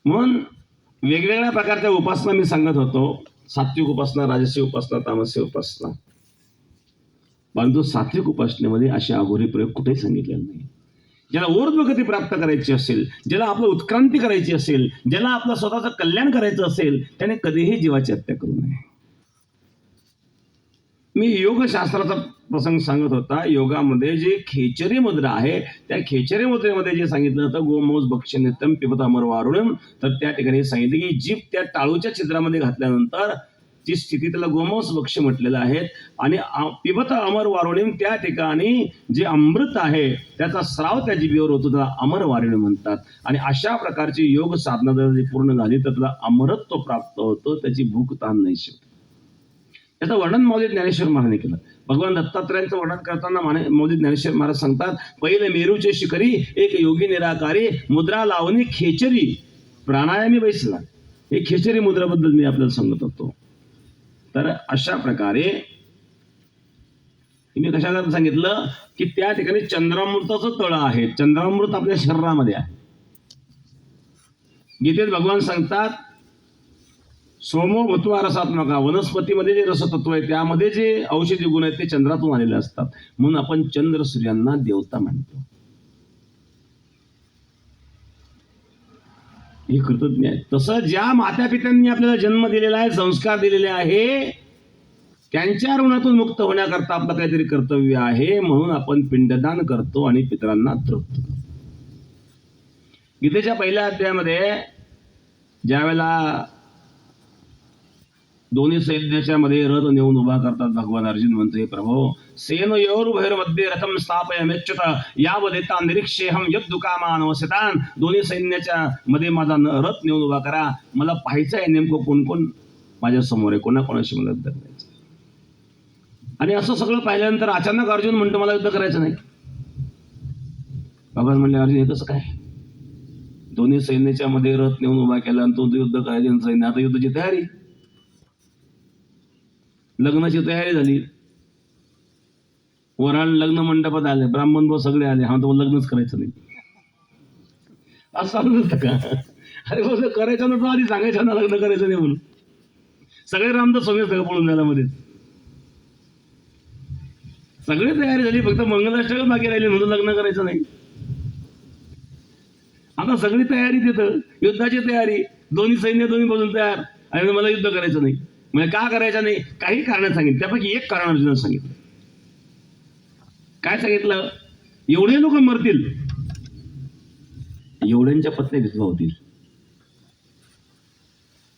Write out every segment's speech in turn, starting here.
म्हणून वेगवेगळ्या प्रकारच्या उपासना मी सांगत होतो. सात्विक उपासना, राजसी उपासना, तामसी उपासना. परंतु सात्विक उपासनेमध्ये असे अघोरी प्रयोग कुठेही सांगितलेले नाही. ज्याला ऊर्ध्वगती प्राप्त करायची असेल, ज्याला आपलं उत्क्रांती करायची असेल, ज्याला आपलं स्वतःचं कल्याण करायचं असेल, त्याने कधीही जीवाची हत्या करू नये. मी योगशास्त्राचा प्रसंग सांगत होता. योगामध्ये जे खेचरी मुद्रा आहे, त्या खेचरी मुद्रेमध्ये जे सांगितलं होतं गोमोज भक्षनित्यम पिबत अमर वारुणम, तर त्या ठिकाणी सांगितलं की जीभ त्या टाळूच्या छिद्रामध्ये घातल्यानंतर ती स्थिती त्याला गोमोस भक्ष म्हटलेलं आहे. आणि पिबत अमर वारुणिम, त्या ठिकाणी जे अमृत आहे त्याचा स्राव त्या जिभेवर होतो, त्याला अमर वारुणी म्हणतात. आणि अशा प्रकारची योग साधना जर पूर्ण झाली तर त्याला अमरत्व प्राप्त होतं, त्याची भूक ताण नाही शिवत. त्याचं वर्णन मौली ज्ञानेश्वर महाराजांनी केलं. भगवान दत्तात्रयांचं वर्णन करताना मौली ज्ञानेश्वर महाराज सांगतात, पहिले मेरूचे शिखरी एक योगी निराकारी, मुद्रा लावणी खेचरी प्राणायामी बैसला. हे खेचरी मुद्राबद्दल मी आपल्याला सांगत होतो. तर अशा प्रकारे मी कशाला सांगितलं की त्या ठिकाणी चंद्रामृताचं तळ आहे. चंद्रामृत आपल्या शरीरामध्ये आहे. गीतेत भगवान सांगतात, सोमो भूत्वा रसात्मका, वनस्पतीमध्ये जे रसतत्व आहे त्यामध्ये जे औषधी गुण आहेत ते चंद्रातून आलेले असतात. म्हणून आपण चंद्र सूर्यांना देवता मानतो. हे कृतज्ञ आहे. तसं ज्या माता पित्यांनी आपल्याला जन्म दिलेला आहे, संस्कार दिलेले आहे, त्यांच्या ऋणातून मुक्त होण्याकरता आपलं काहीतरी कर्तव्य आहे. म्हणून आपण पिंडदान करतो आणि पितरांना तृप्त करतो. गीतेच्या पहिल्या अध्यायामध्ये ज्यावेळेला दोन्ही सैन्याच्या मध्ये रथ नेऊन उभा करतात, भगवान अर्जुन म्हणते, प्रभो सेनयोरुभैर्मध्ये रथम स्थापयाम्यच्युत यावदेता निरीक्षेहम यद्दुकामान वसतान. दोन्ही सैन्याच्या मध्ये माझा रथ नेऊन उभा करा, मला पाहायचं आहे नेमकं कोण कोण माझ्या समोर आहे, कोणाकोणाशी मला युद्ध करायचं. आणि असं सगळं पाहिल्यानंतर अचानक अर्जुन म्हणतो मला युद्ध करायचं नाही. भगवान म्हणले, अर्जुन हे कसं काय? दोन्ही सैन्याच्या मध्ये रथ नेऊन उभा केला आणि तो युद्ध करायचं सैन्य, आता युद्धाची तयारी, लग्नाची तयारी झाली, वराळ लग्न मंडपात आले, ब्राह्मण सगळे आले, हा तो लग्नच करायचं नाही. असं नसतं का? अरे बोल करायचं नव्हतं आधी सांगायचं ना लग्न करायचं नाही म्हणून. सगळे रामदास स्वामी सगळं पळून झाला मध्ये. सगळी तयारी झाली, फक्त मंगलाष्टक बाकी राहिले म्हणून लग्न करायचं नाही. आता सगळी तयारी तिथं, युद्धाची तयारी, दोन्ही सैन्य दोन्ही बाजून तयार, आणि मला युद्ध करायचं नाही. म्हणजे का करायचं नाही? काही कारण सांगितलं. त्यापैकी एक कारण अर्जुनानं सांगितलं. काय सांगितलं? एवढे लोक मरतील, एवढ्यांच्या पत्नी विधवा होतील.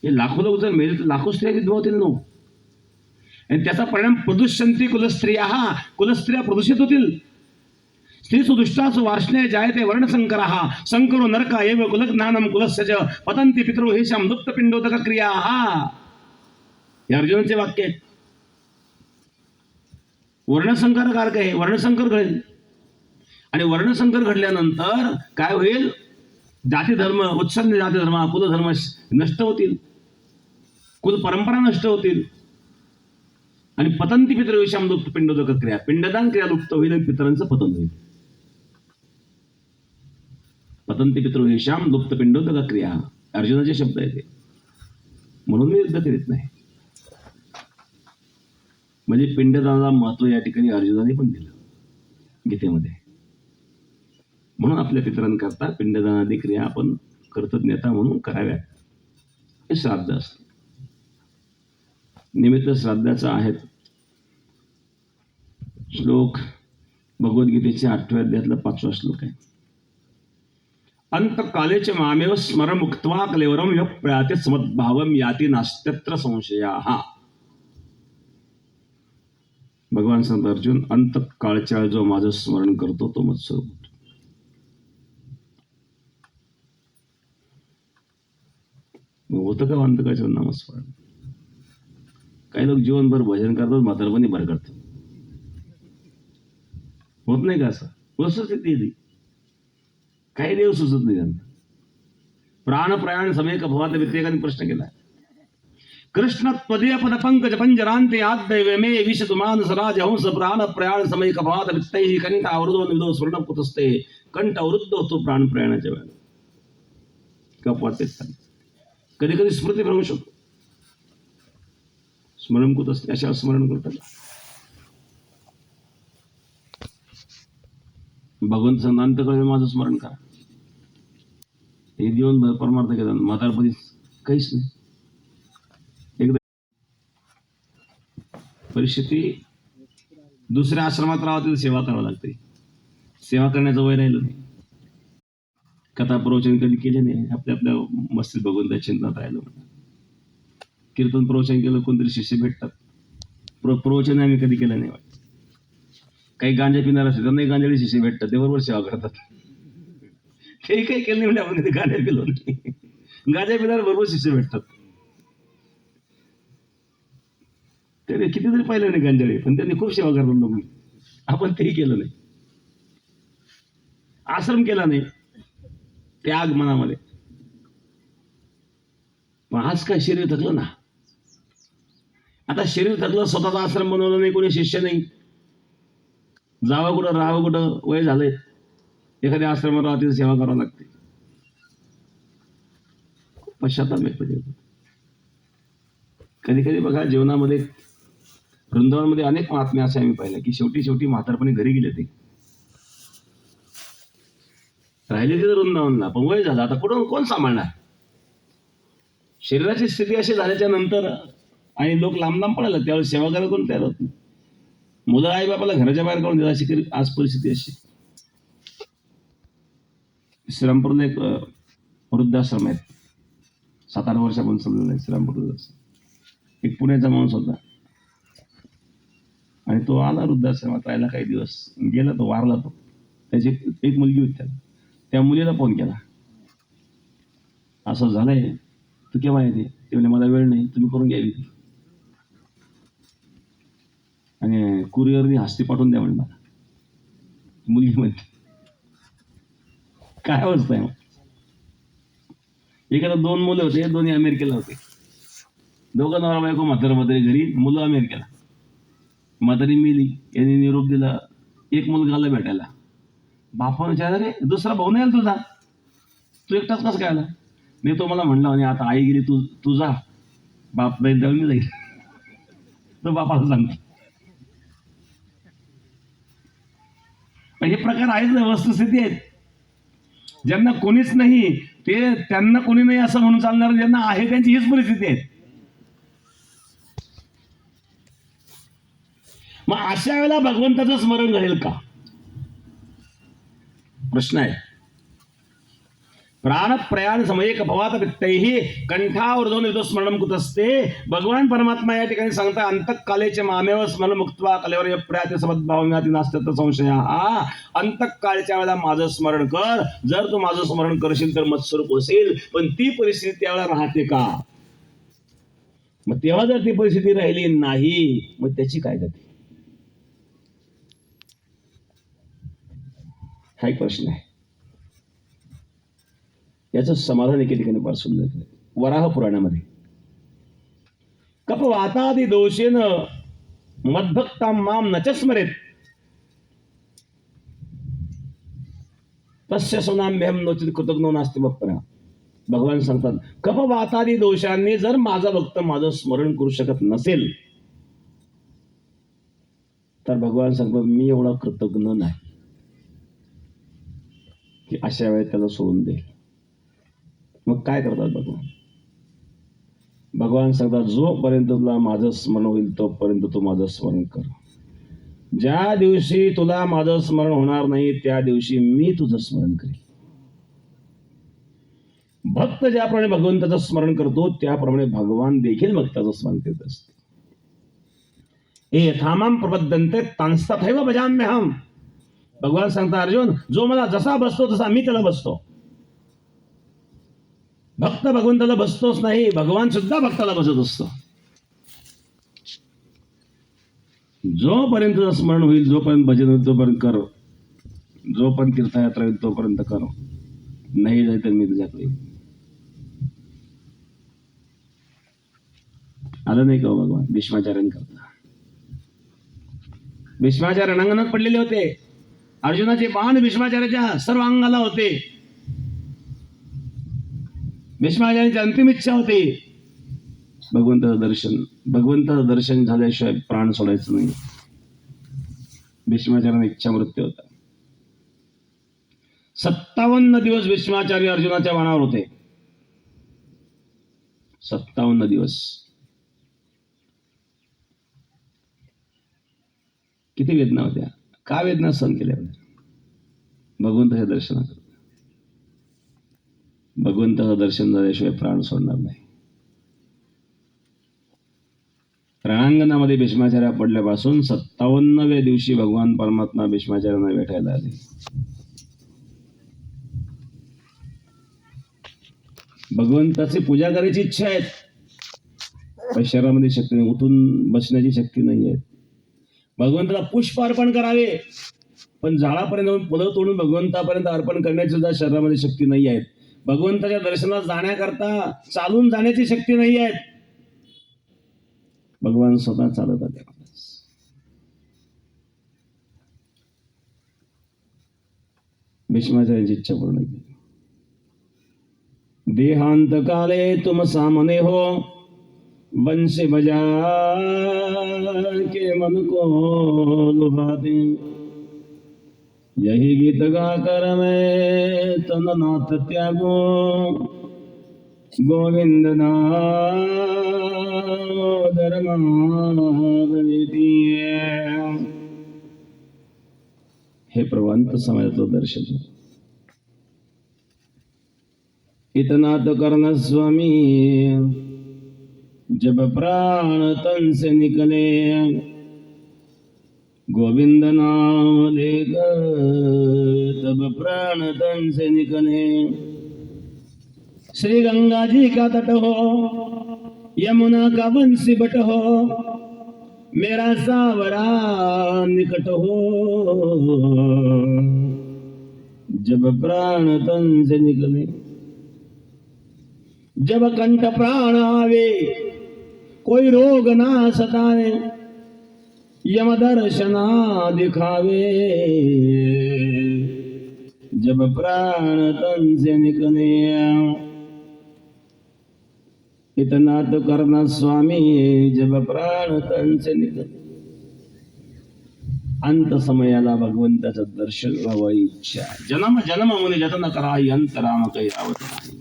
हे लाखो लोक जर मेले तर लाखो स्त्रिया विधवा होतील नो. आणि त्याचा परिणाम प्रदूषंती कुलस्त्रिया, कुलस्त्रिया प्रदूषित होतील. स्त्री सुदुष्टासु वार्ष्णे जायते वर्णसंकर संकरो नरका एव कुलज्ञानम कुलस्य पतंती पितृ हेशाम दुप्त पिंडोदक क्रिया. हे अर्जुनाचे वाक्य आहे. वर्णसंकर कारक आहे, वर्णसंकर घडेल. आणि वर्णसंकर घडल्यानंतर काय होईल? जाती धर्म, उत्सन्न जाती धर्म, कुलधर्म नष्ट होतील, कुल परंपरा नष्ट होतील. आणि पतंती पितृ विषाम लुप्त पिंडोदक क्रिया, पिंडदान क्रिया लुप्त होईल आणि पितरांचं पतन होईल. पतंती पितृ विषाम लुप्त पिंडोदक क्रिया अर्जुनाचे शब्द आहेत. म्हणून मी युद्ध करीत नाही. म्हणजे पिंडदानाला महत्व या ठिकाणी अर्जुनाने पण दिलं गीतेमध्ये. म्हणून आपल्या पितरांकरता पिंडदानादी क्रिया आपण कृतज्ञता म्हणून कराव्यात. हे श्राद्ध असतं. निमित्त श्राद्धाचं आहेत. श्लोक भगवद्गीतेच्या 8व्या अध्यायातला 5वा श्लोक आहे. अंतकालेच मामेव स्मरमुक्त्वा कलेवरम य प्रयाते समद्भावम याती नास्त्यत्र संशयाः. भगवान संत अर्जुन, अंतकाळच्या जो माझं स्मरण करतो तो मत्स्वरूप होतो. होतं का अंतकाळच्या नामस्मरण? काही लोक जीवनभर भजन करतात, म्हातारपणी भर करतात. होत नाही का असं? वस्तुस्थिती काही देव सुचत नाही त्यांना. प्राण प्रयाण समेक भवात व्यतिरेकाने प्रश्न केला. कृष्ण त्वदीय पद पंकज पंजरांते आद्दैव मे विशतुमान सराज हंस प्राण प्रयाण समेक भवात वित्तैः कंठ अवृद्धो निधो स्वर्ण कुतस्ते. कंठ अवृद्ध होतो प्राण प्रयाणाच्या वेळेला. कपात येतात. कधी कधी स्मृती भ्रंश होतो. स्मरण होत असते, अशा स्मरण करतात. भगवंत संतांत कळे माझं स्मरण करा. हे जीवन परमार्थ केला, म्हातारपणी काहीच नाही. एकदा परिस्थिती दुसऱ्या आश्रमात राहावं, तिथे सेवा करावं लागते. सेवा करण्याचं वय राहिलं नाही. कथा प्रवचन कधी केले नाही. आपल्या आपल्या मस्तीत भगवंताच्या चिंतनात राहिलं. कीर्तन प्रवचन केलं, कोणतरी शिष्य भेटतात. प्रवचन आम्ही कधी केलं नाही. काही गांजा पिणार असेल त्यांनाही गांजाळी शिष्य भेटतात, ते बरोबर सेवा करतात. हे काही केलं नाही म्हणजे आपण कधी गांजा पिलो नाही. गांजा पिणार बरोबर शिष्य भेटतात. त्याने कितीतरी पाहिलं नाही गांजाळी, पण त्यांनी खूप सेवा करतात लोक. आपण तेही केलं नाही. आश्रम केला नाही, त्याग मनामध्ये. पण आज काय शरीर थकलं ना. आता शरीर थकलं, स्वतःचा आश्रम बनवलं नाही, कोणी शिष्य नाही. जावं कुठं, राहावं कुठं, वय झालंय. एखाद्या आश्रमात राहतील, सेवा करावं लागते. पश्चाताप व्यक्त करतो. कधी कधी बघा जीवनामध्ये, वृंदावनमध्ये अनेक महात्म्य असे आम्ही पाहिले की शेवटी म्हातारपणे घरी गेले. ते राहिले तिथे वृंदावनला, पण वय झालं. आता कुठून कोण सांभाळणार. शरीराची स्थिती अशी झाल्याच्या नंतर आणि लोक लांब लांब पडायला, त्यावेळेस सेवा करायला कोण तयार होत नाही. मुलं आई बापाला घराच्या बाहेर काढून देतात. अशी आज परिस्थिती अशी. श्रीरामपूरला एक वृद्धाश्रम आहेत, 7-8 वर्षापासून चाललेला आहे श्रीरामपूर वृद्धाश्रम. एक पुण्याचा माणूस होता आणि तो आला वृद्धाश्रमात राहिला काही दिवस, गेला. तो वारला. तो त्याची एक मुलगी होती. त्याला त्या मुलीला फोन केला, असं झालंय, तू केव्हा येते? ते म्हणजे मला वेळ नाही, तुम्ही करून घ्यावी आणि कुरिअरनी हस्ती पाठवून द्या म्हणजे मला. मुलगी म्हणते काय अवस्था आहे. मग एखादा 2 मुलं होते, दोन्ही अमेरिकेला होते. दोघं नवरा बायको, म्हातारी घरी, मुलं अमेरिकेला. म्हातारी मेली, यांनी निरोप दिला. एक मुलगा आला भेटायला. बापाने विचारला, रे दुसरा भाऊ नाही आला तुझा, तू एकटाच कसं काय आला? नाही, तो मला म्हणला म्हणे आता आई गेली, तू जा, बाप नाही जाऊन मी जाईल. तो बापाला सांगतो. हे प्रकार आहेत ना, वस्तुस्थिती आहेत. ज्यांना कोणीच नाही ते त्यांना कोणी नाही असं म्हणून चालणार, ज्यांना आहे त्यांची हीच परिस्थिती आहे. मग अशा वेळेला भगवंताचं स्मरण घडेल का? प्रश्न आहे. प्राण प्रयाण समये कपवात वित्तैहि कंठावृधोन युद्ध स्मरण कुतस्ते. भगवान परमात्मा या ठिकाणी सांगता, अंतकालेचे मामेव स्मरण मुक्त्वा कलेवर प्रयाते समद्भावम्याति नास्त्यत संशया. अंतकाळच्या वेळेला माझं स्मरण कर. जर तू माझं स्मरण करशील तर मत्स्वरूप असेल. पण ती परिस्थिती त्यावेळेला राहते का? मग तेव्हा जर ती परिस्थिती राहिली नाही, मग त्याची काय गती? हा एक प्रश्न आहे. याचं समाधान एके ठिकाणी फार सुंदर आहे. वराह पुराणामध्ये कपवातादि दोषेन मद्भक्तां माम न च स्मरेत तस्य सुनाम्यहं नोचित कृतज्ञो नास्ति मत्परः. भगवान सांगतात, कपवातादि दोषांनी जर माझा भक्त माझं स्मरण करू शकत नसेल तर भगवान सांगतात मी एवढा कृतज्ञ नाही की अशा वेळेत त्याला सोडून देईल. मग काय करतात भगवान? भगवान सांगतात, जोपर्यंत तुला माझं स्मरण होईल तोपर्यंत तू माझं स्मरण कर. ज्या दिवशी तुला माझं स्मरण होणार नाही त्या दिवशी मी तुझं स्मरण करेन. भक्त ज्याप्रमाणे भगवंताचं स्मरण करतो त्याप्रमाणे भगवान देखील भक्ताचं स्मरण करत असते. हे यथामाम प्रपद्यन्ते तांस्तथैव भजाम्यहम्. भगवान सांगतात, अर्जुन जो मला जसा बसतो तसा मी त्याला बसतो. भक्त भगवंताला बसतोच नाही, भगवान सुद्धा भक्ताला बसत असतो. जोपर्यंत स्मरण होईल, जोपर्यंत भजन होईल तोपर्यंत कर, जोपर्यंत तीर्थयात्रा होईल तोपर्यंत कर. नाही जाय तर मी तुझ्याकडे. आलं नाही का भगवान भीष्माचार्यांकरता? भीष्माचार्य रणांगणात पडलेले होते. अर्जुनाचे बाण भीष्माचार्याच्या सर्व अंगाला होते. भीष्माचार्यांची अंतिम इच्छा होती भगवंताचं दर्शन झाल्याशिवाय प्राण सोडायचं नाही. भीष्माचार्यांना इच्छा मृत्यू होता. 57 दिवस भीष्माचार्य अर्जुनाच्या बाणावर होते. 57 दिवस. किती वेदना होत्या. का वेदना सहन केल्या होत्या? भगवंताच्या दर्शनाकरता. भगवंताचं दर्शन झाल्याशिवाय प्राण सोडणार नाही. रणांगणामध्ये भीष्माचार्य पडल्यापासून 57व्या दिवशी भगवान परमात्मा भीष्माचार्यांना भेटायला आले. भगवंताची पूजा करायची इच्छा आहे, पण शरीरामध्ये शक्ती नाही, उठून बसण्याची शक्ती नाही आहे. भगवंताला पुष्प अर्पण करावे, पण झाडापर्यंत जाऊन फुलं तोडून भगवंतापर्यंत अर्पण करण्याची सुद्धा शरीरामध्ये शक्ती नाही आहे. भगवंताच्या दर्शनात जाण्याकरता चालून जाण्याची शक्ती नाही आहे. भगवान स्वतः चालत आले. भीष्माचार्यांची इच्छा पूर्ण केली. देहांत काले तुम सामने हो, वंशी बजा के मन को लुभाते, यही गीत गाकर मैं तन नाथ त्यागो, गोविंद दामोदर माधवी. हे प्रवांत समाजाचं दर्शन. इतना तो करना स्वामी, जब प्राण तन से निकले, गोविंद नाम लेकर तब प्राण तन से निकले. श्री गंगा जी का तट हो, यमुना का बंसी बट हो, मेरा सावरा निकट हो, जब प्राण तन से निकले. जब कंठ प्राण आवे, कोई रोग ना सतावे, यम दर्शना दिखावे, जब प्राण तन से निकले. इतना तो करना स्वामी, जब प्राण तन से निकले. अंत समयाला भगवंताचं दर्शन व्हावं इच्छा. जन्म जन्म मुनी जतन कराई, अंतराम काही रावत नाही.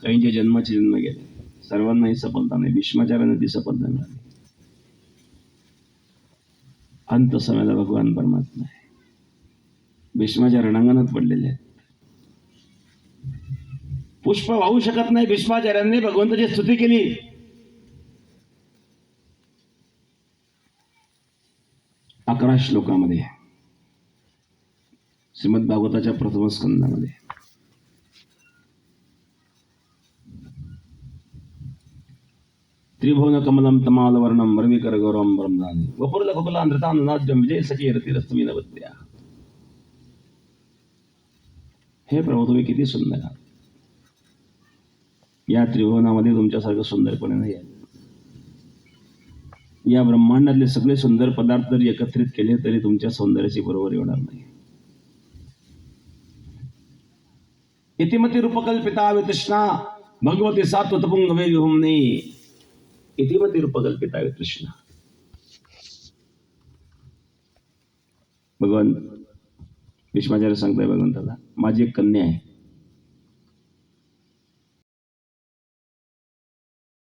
काहींचे जन्माचे जन्म गेले, सर्वांनाही सफलता नाही. भीष्माचार्यांना ती सफलता मिळाली. अंत समयाला भगवान परमात्मा आहे. भीष्माचार्य रणांगणात पडलेले आहेत. पुष्प वाहू शकत नाही. भीष्माचार्यांनी भगवंताची स्तुती केली. अकरा श्लोकामध्ये श्रीमद भागवताच्या प्रथम स्कंदामध्ये त्रिभुवन कमलम तमालवर्णम रविकर गौरवम ब्रह्मदानी वपुरल ककुलांध्रतानुनाद्यम विजय सचीरतिरस्तुविनवत्या. हे प्रभू, तुम्ही किती सुंदर आहात. या त्रिभुवनामध्ये तुमच्यासारखं सुंदर कोणी नाही आहे. या ब्रह्मांडातले सगळे सुंदर पदार्थ जरी एकत्रित केले तरी तुमच्या सौंदर्याची बरोबरी होणार नाही. इतिमती रूपकल्पिता वितृष्णा भगवती सात्वतपुंगवे विहुम्ने. इतिमती रूपकल्पिता वितृष्णा. भगवान भीष्माचार्य सांगताय भगवंताला, माझी एक कन्या आहे,